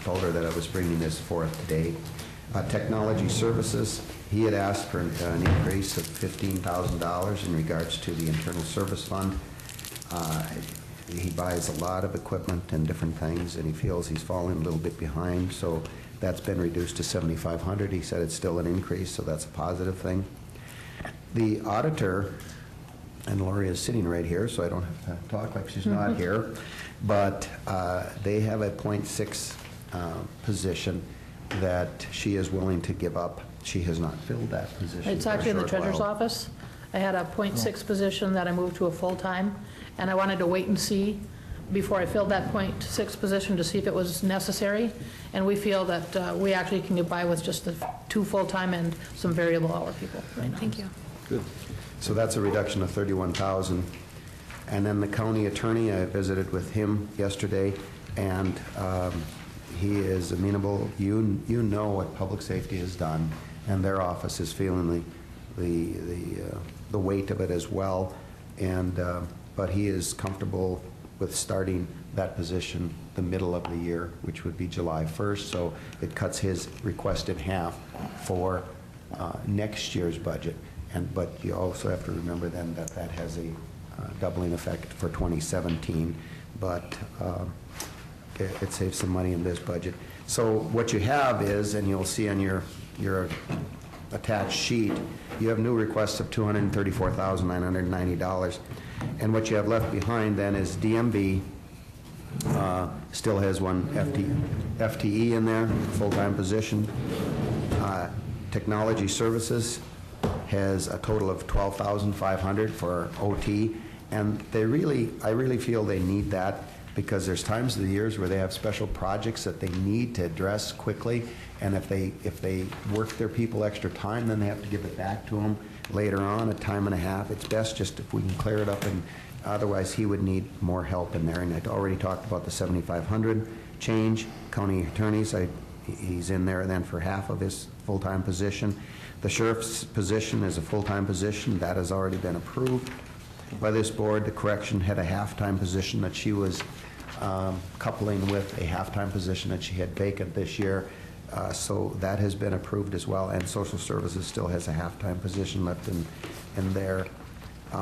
told her that I was bringing this forth today. Technology services, he had asked for an increase of $15,000 in regards to the internal service fund. He buys a lot of equipment and different things, and he feels he's falling a little bit behind, so that's been reduced to $7,500. He said it's still an increase, so that's a positive thing. The auditor, and Lori is sitting right here, so I don't have to talk like she's not here, but they have a .6 position that she is willing to give up. She has not filled that position. It's for a actually in the short treasurer's while. office. I had a .6 position that I moved to a full-time, and I wanted to wait and see before I filled that .6 position to see if it was necessary. And we feel that we actually can get by with just the 2 full-time and some variable hour people right now. Thank you. Good. So that's a reduction of $31,000. And then the county attorney, I visited with him yesterday, and he is amenable. You know what public safety has done, and their office is feeling the weight of it as well. And but he is comfortable with starting that position the middle of the year, which would be July 1st. So it cuts his request in half for next year's budget. But you also have to remember then that that has a doubling effect for 2017. But it saves some money in this budget. So what you have is, and you'll see on your attached sheet, you have new requests of $234,990. And what you have left behind then is DMV still has one FTE in there, full-time position. Technology Services has a total of $12,500 for OT, and I really feel they need that because there's times of the years where they have special projects that they need to address quickly, and if they work their people extra time, then they have to give it back to them later on, a time and a half. It's best just if we can clear it up, and otherwise he would need more help in there. And I'd already talked about the $7,500 change. County attorneys, he's in there then for half of his full-time position. The sheriff's position is a full-time position. That has already been approved by this board. The correction had a half-time position that she was coupling with a half-time position that she had vacant this year. So that has been approved as well, and social services still has a half-time position left in there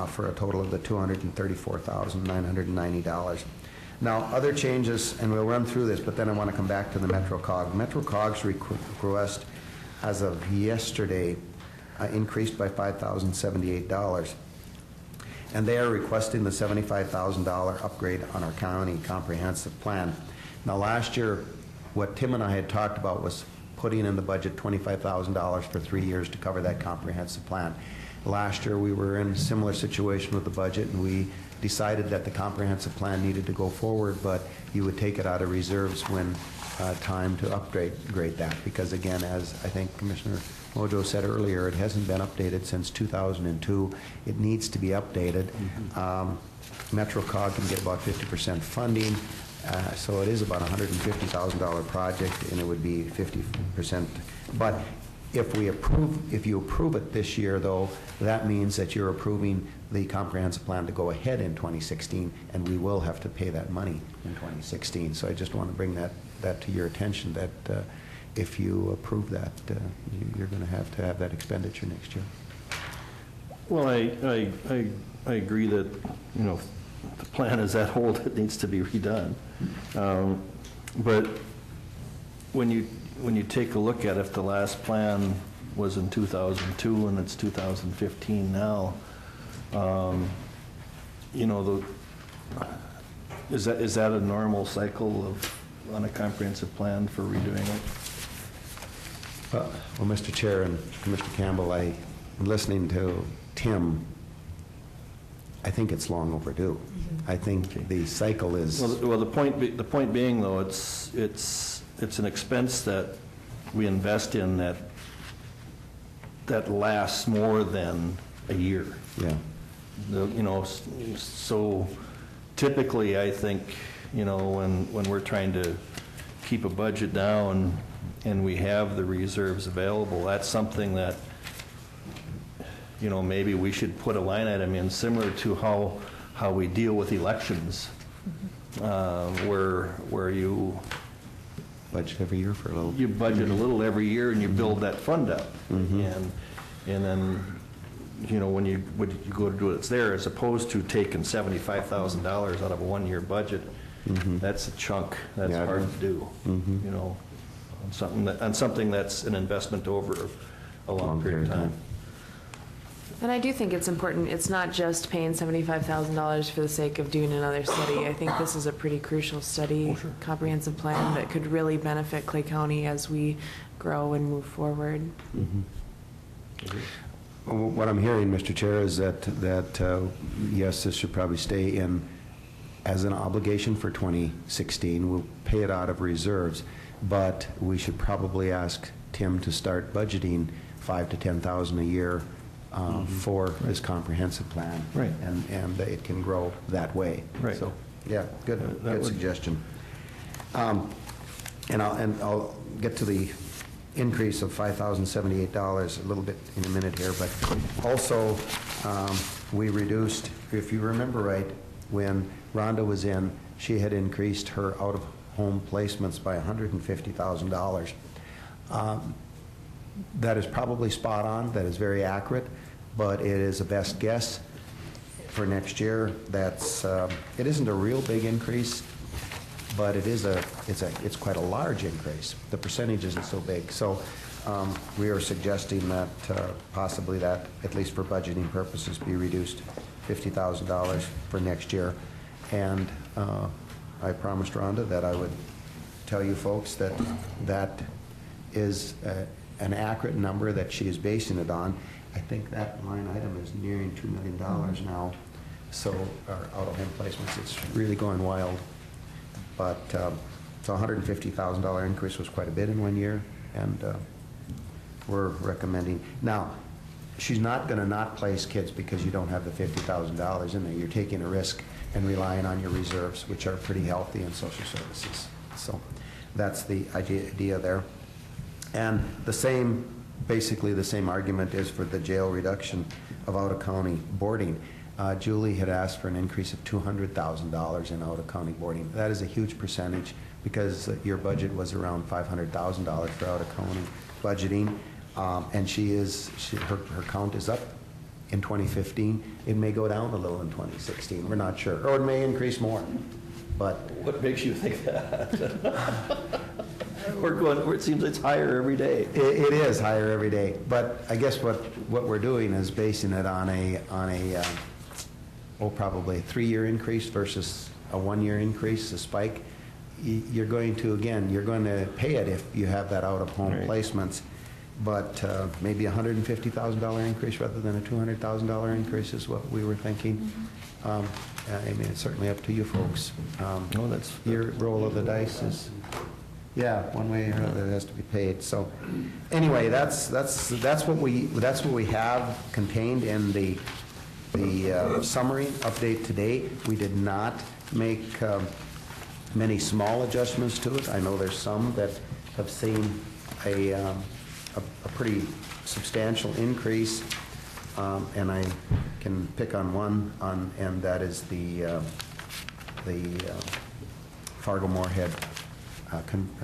for a total of the $234,990. Now, other changes, and we'll run through this, but then I want to come back to the MetroCog. MetroCog's request as of yesterday increased by $5,078. And they are requesting the $75,000 upgrade on our county comprehensive plan. Now, last year, what Tim and I had talked about was putting in the budget $25,000 for 3 years to cover that comprehensive plan. Last year, we were in a similar situation with the budget, and we decided that the comprehensive plan needed to go forward, but you would take it out of reserves when time to upgrade that, because again, as I think Commissioner Mojo said earlier, it hasn't been updated since 2002. It needs to be updated. MetroCog can get about 50% funding, so it is about a $150,000 project, and it would be 50%. But if you approve it this year, though, that means that you're approving the comprehensive plan to go ahead in 2016, and we will have to pay that money in 2016. So I just want to bring that to your attention, that if you approve that, you're going to have that expenditure next year. Well, I agree that, you know, the plan is that old, it needs to be redone. But when you take a look at if the last plan was in 2002 and it's 2015 now, you know, is that a normal cycle on a comprehensive plan for redoing it? Well, Mr. Chair and Mr. Campbell, I'm listening to Tim. I think it's long overdue. I think the cycle is. Well, the point being, though, it's an expense that we invest in that lasts more than a year. Yeah. You know, so typically, I think, you know, when we're trying to keep a budget down and we have the reserves available, that's something that, you know, maybe we should put a line item in similar to how we deal with elections, where you budget every year for a little. You budget a little every year and you build that fund up, Mm-hmm. and then, you know, when you go to do it, it's there, as opposed to taking $75,000 out of a one-year budget. Mm-hmm. That's a chunk. That's Yeah, hard to do. Mm-hmm. You know, on something that's an investment over a long period of time. And I do think it's important, it's not just paying $75,000 for the sake of doing another study. I think this is a pretty crucial study, comprehensive plan that could really benefit Clay County as we grow and move forward. Mm-hmm. What I'm hearing, Mr. Chair, is that yes, this should probably stay in as an obligation for 2016. We'll pay it out of reserves, but we should probably ask Tim to start budgeting $5,000 to $10,000 a year for this comprehensive plan. Right. And it can grow that way. Right. So, yeah, good suggestion. And I'll get to the increase of $5,078 a little bit in a minute here, but also we reduced, if you remember right, when Rhonda was in, she had increased her out-of-home placements by $150,000. That is probably spot on, that is very accurate, but it is a best guess for next year. That's it isn't a real big increase, but it's quite a large increase. The percentage isn't so big. So we are suggesting that possibly that, at least for budgeting purposes, be reduced $50,000 for next year. And I promised Rhonda that I would tell you folks that that is an accurate number that she is basing it on. I think that line item is nearing $2 million now. So our out-of-home placements, it's really going wild. But so $150,000 increase was quite a bit in 1 year, and we're recommending. Now, she's not going to not place kids because you don't have the $50,000 in there. You're taking a risk and relying on your reserves, which are pretty healthy in social services. So that's the idea there. And the same basically the same argument is for the jail reduction of out-of-county boarding. Julie had asked for an increase of $200,000 in out-of-county boarding. That is a huge percentage because your budget was around $500,000 for out-of-county budgeting. And her count is up in 2015. It may go down a little in 2016. We're not sure. Or it may increase more. But What makes you think that? It seems it's higher every day. it is higher every day. But I guess what we're doing is basing it on probably a 3-year increase versus a 1-year increase, a spike. You're going to pay it if you have that out-of-home placements. But maybe a $150,000 increase rather than a $200,000 increase is what we were thinking. I mean, it's certainly up to you folks. That's Your roll of the dice is, one way or another it has to be paid. So, anyway, that's what we have contained in the summary update today. We did not make many small adjustments to it. I know there's some that have seen a pretty substantial increase, and I can pick on one, and that is the Fargo-Moorhead,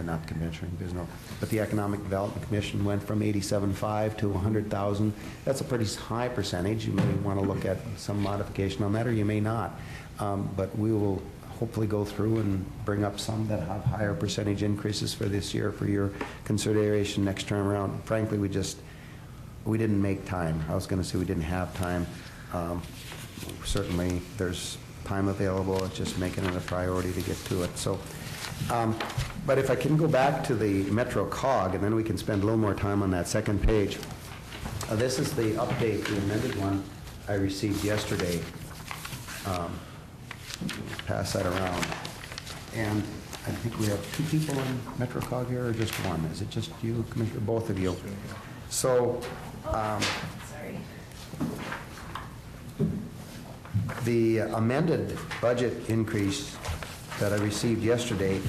not convention business, but the Economic Development Commission went from 87.5 to 100,000. That's a pretty high percentage. You may want to look at some modification on that, or you may not. But we will hopefully go through and bring up some that have higher percentage increases for this year for your consideration next term around. Frankly, we didn't make time. I was going to say we didn't have time. Certainly, there's time available. It's just making it a priority to get to it. So, but if I can go back to the Metro COG, and then we can spend a little more time on that second page. This is the update, the amended one I received yesterday. Pass that around. And I think we have 2 people on Metro COG here, or just one? Is it just you, Commissioner? Both of you. So, Sorry. the amended budget increase that I received yesterday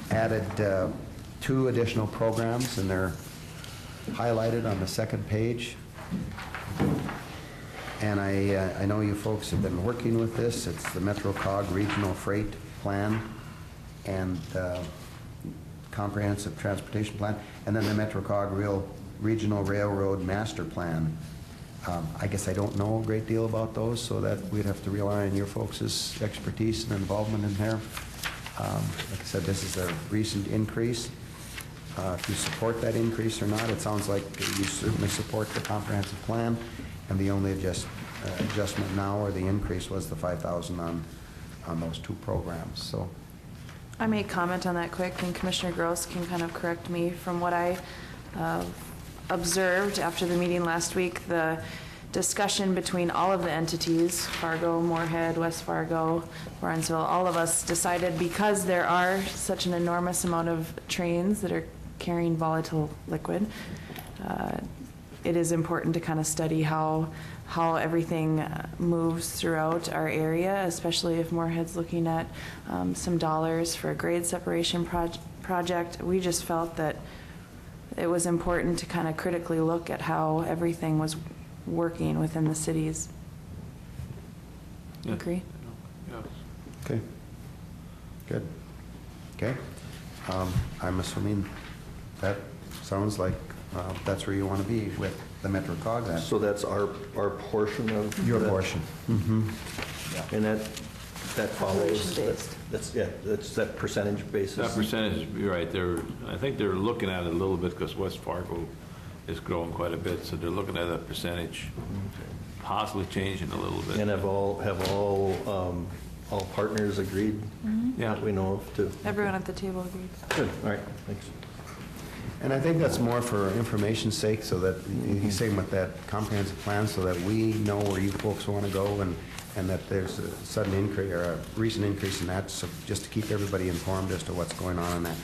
added 2 additional programs, and they're highlighted on the second page. And I know you folks have been working with this. It's the Metro COG Regional Freight Plan and Comprehensive Transportation Plan, and then the Metro COG Regional Railroad Master Plan. I guess I don't know a great deal about those, so that we'd have to rely on your folks' expertise and involvement in there. Like I said, this is a recent increase. If you support that increase or not, it sounds like you certainly support the comprehensive plan, and the only adjustment now, or the increase, was the $5,000 on those 2 programs. So, I may comment on that quick, and Commissioner Gross can kind of correct me. From what I observed after the meeting last week, the discussion between all of the entities, Fargo, Moorhead, West Fargo, Warrensville, all of us decided, because there are such an enormous amount of trains that are carrying volatile liquid, it is important to kind of study how everything moves throughout our area, especially if Moorhead's looking at some dollars for a grade separation project. We just felt that it was important to kind of critically look at how everything was working within the cities. Yeah. Agree? Yeah. okay. Good. Okay. I'm assuming that sounds like that's where you want to be with the Metro COG then. So that's our portion of Your that? portion. Mm-hmm. And that follows, Population-based. that's that percentage basis? That percentage, you're right, I think they're looking at it a little bit because West Fargo is growing quite a bit, so they're looking at that percentage possibly changing a little bit. And have all partners agreed? Yeah. That we know of too? Everyone at the table agreed. Good, all right, thanks. And I think that's more for information's sake, so that, same with that comprehensive plan, so that we know where you folks want to go, and that there's a sudden increase, or a recent increase in that, so just to keep everybody informed as to what's going on in that.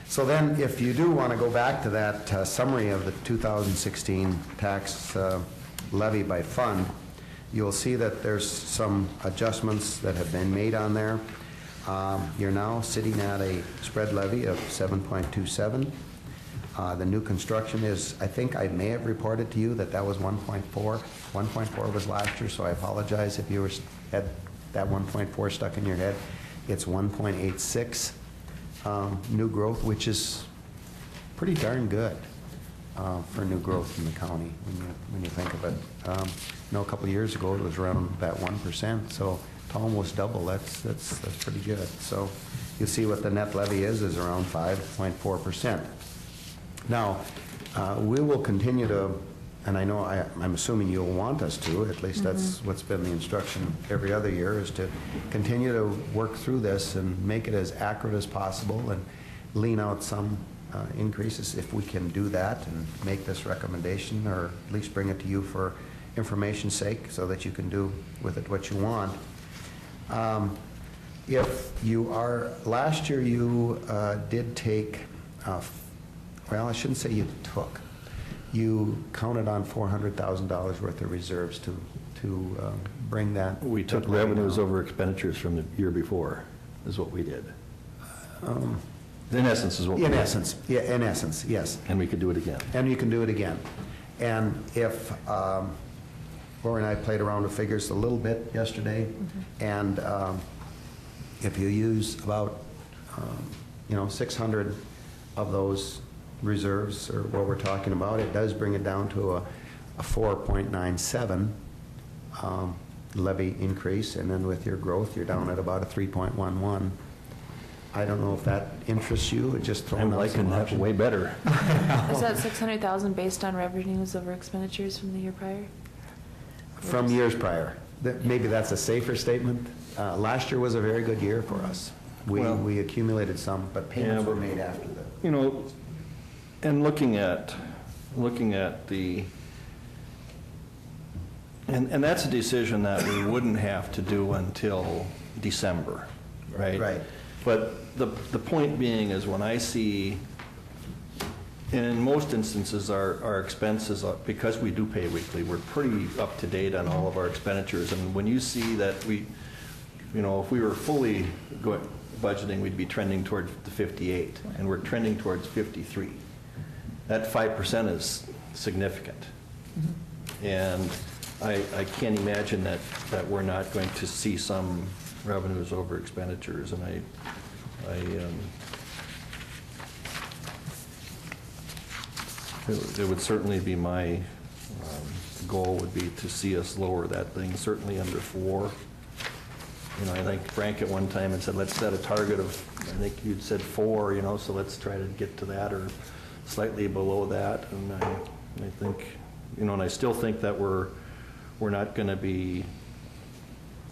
So then, if you do want to go back to that summary of the 2016 tax levy by fund, you'll see that there's some adjustments that have been made on there. You're now sitting at a spread levy of 7.27. The new construction is, I think I may have reported to you that that was 1.4. 1.4 was last year, so I apologize if you had that 1.4 stuck in your head. It's 1.86 new growth, which is pretty darn good for new growth in the county when you think of it. A couple of years ago, it was around that 1%, so to almost double, that's pretty good. So you see what the net levy is around 5.4%. Now, we will continue to, and I know I'm assuming you'll want us to, at least that's what's been the instruction every other year, is to continue to work through this and make it as accurate as possible and lean out some increases if we can do that and make this recommendation, or at least bring it to you for information's sake so that you can do with it what you want. If you are, last year you did take, well, I shouldn't say you took, you counted on $400,000 worth of reserves to bring that. We took that levy revenues down. over expenditures from the year before, is what we did. In essence is what we did. In essence, yes. And we could do it again. And you can do it again. And if, Lori and I played around with figures a little bit yesterday, and if you use about, 600 of those reserves, or what we're talking about, it does bring it down to a 4.97 levy increase, and then with your growth, you're down at about a 3.11. I don't know if that interests you, it just throwing I'm out liking some that options. way better. Is that 600,000 based on revenues over expenditures from the year prior? From years prior. Maybe that's a safer statement. Last year was a very good year for us. We accumulated some, but payments were made after that. And looking at the, and that's a decision that we wouldn't have to do until December, right? Right. But the point being is, when I see, and in most instances, our expenses, because we do pay weekly, we're pretty up to date on all of our expenditures. And when you see that if we were fully budgeting, we'd be trending towards the 58, and we're trending towards 53. That 5% is significant. And I can't imagine that we're not going to see some revenues over expenditures, and it would certainly be my goal would be to see us lower that thing, certainly under 4. I think Frank at one time had said, let's set a target of, I think you'd said 4, so let's try to get to that or slightly below that. And I think, and I still think that we're not going to be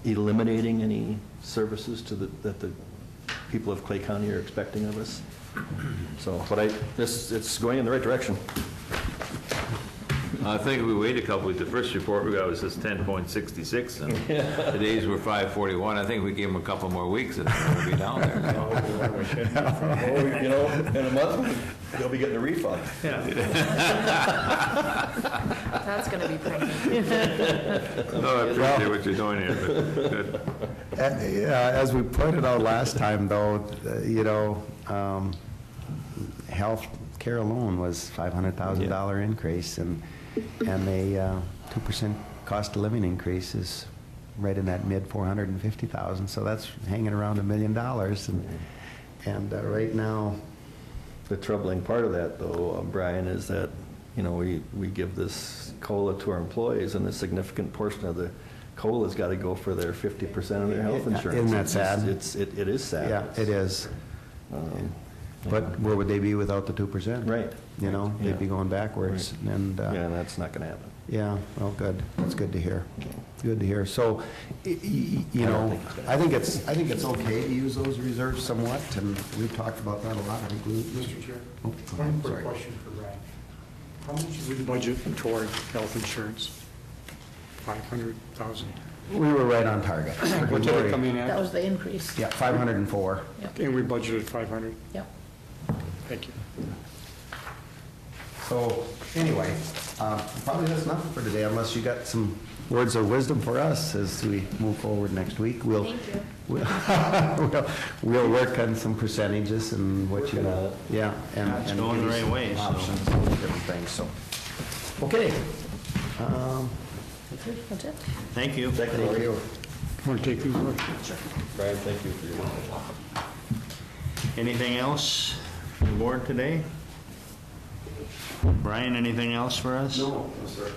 eliminating any services that the people of Clay County are expecting of us. So, but it's going in the right direction. I think if we wait a couple weeks, the first report we got was just 10.66, and today's were 5.41. I think if we give them a couple more weeks, and we'll be down there. In a month, they'll be getting a refund. That's going to be pretty. No, I appreciate what you're doing here, but good. As we pointed out last time, though, health care alone was $500,000 increase, and a 2% cost of living increase is right in that mid $450,000. So that's hanging around $1 million, and right now. The troubling part of that, though, Brian, is that we give this COLA to our employees, and a significant portion of the COLA's got to go for their 50% of their health insurance. Isn't that sad? It is sad. Yeah, it is. But where would they be without the 2%? Right. They'd be going backwards. Right. And that's not going to happen. Yeah, well, good. That's good to hear. Good to hear. So, I think it's okay to use those reserves somewhat, and we've talked about that a lot. I think Mr. Chair, Oh, go ahead. one quick Sorry. question for Brian. How much did we budget toward health insurance? 500,000. We were right on target. What did it come in That at? was the increase. Yeah, 504. And we budgeted 500? Yep. Thank you. So, anyway, probably that's nothing for today, unless you got some words of wisdom for us as we move forward next week. We'll we'll work on some percentages and what you know. Yeah, and It's and going give the you right some way, so. options and different things. So, okay. That's it. Thank you. How are you? Want to take these, Roy? Brian, thank you for your Anything else for the board today? Brian, anything else for us? No, sir.